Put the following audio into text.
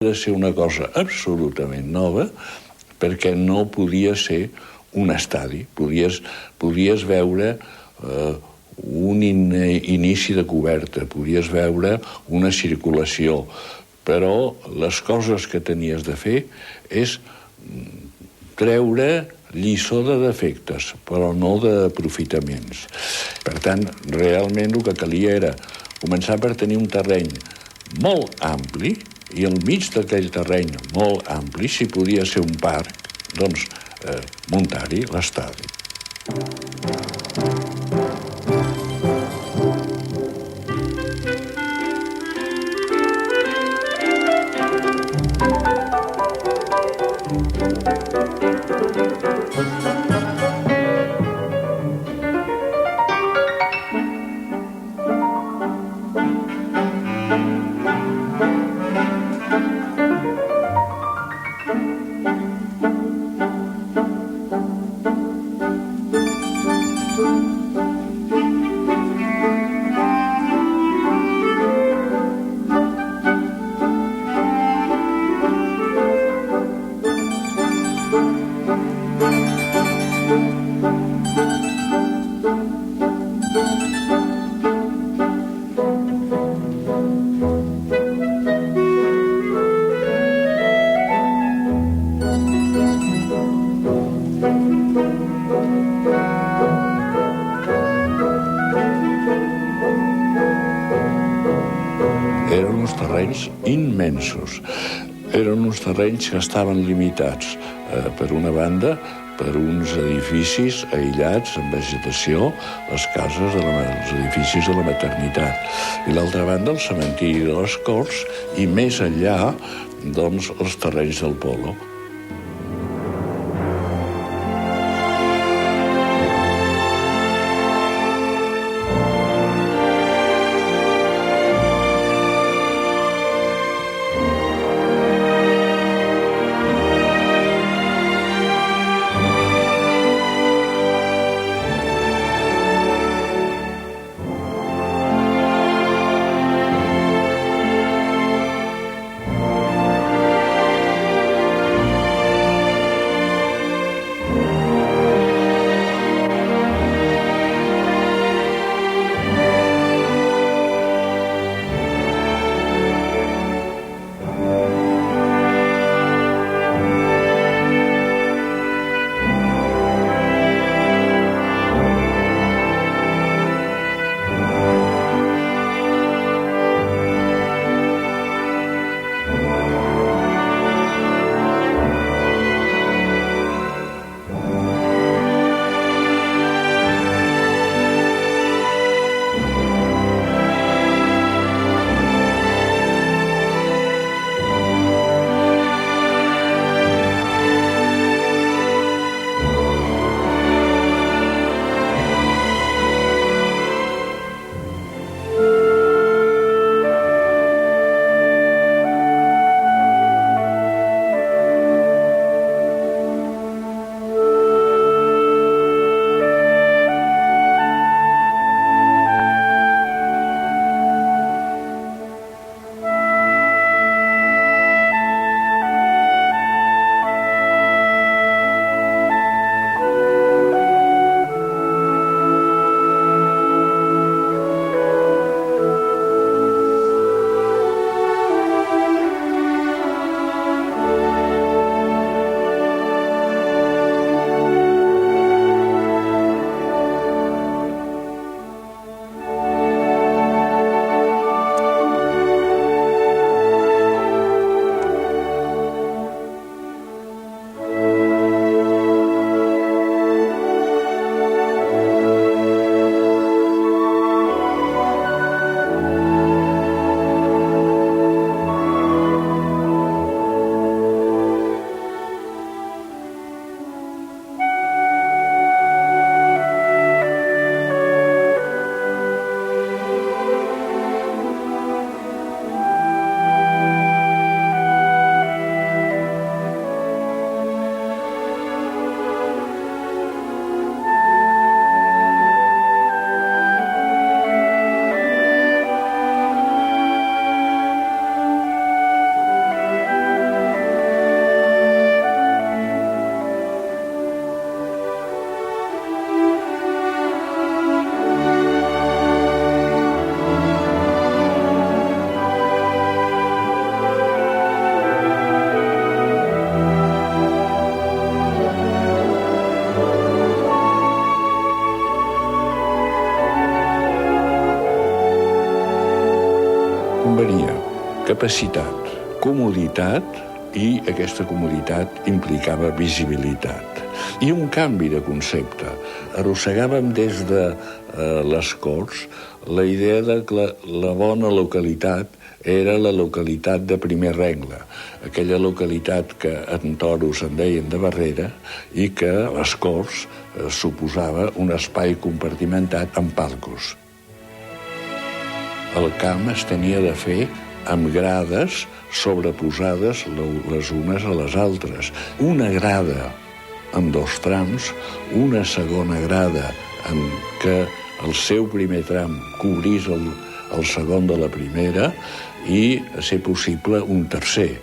de ser una cosa absolutament nova perquè no podia ser un estadi. Podies veure un inici de coberta, podies veure una circulació, però les coses que tenies de fer és treure lliçó de defectes, però no d'aprofitaments. Per tant, realment el que calia era començar per tenir un terreny molt ampli, i al mig d'aquell terreny molt ampli, si podia ser un parc, doncs muntar-hi l'estadi. Eren uns terrenys immensos. Eren uns terrenys que estaven limitats, per una banda, per uns edificis aïllats, amb vegetació, les cases, els edificis de la maternitat. I l'altra banda, el cementiri de les Corts, i més enllà, doncs, els terrenys del polo. capacitat, comoditat, i aquesta comoditat implicava visibilitat. I un canvi de concepte. Arrossegàvem des de les Corts la idea de que la bona localitat era la localitat de primer regle, aquella localitat que en toros en deien de barrera i que a les Corts suposava un espai compartimentat amb palcos. El camp es tenia de fer amb grades sobreposades les unes a les altres. Una grada amb 2 trams, una segona grada en què el seu primer tram cobrís el segon de la primera i, a ser possible, un tercer.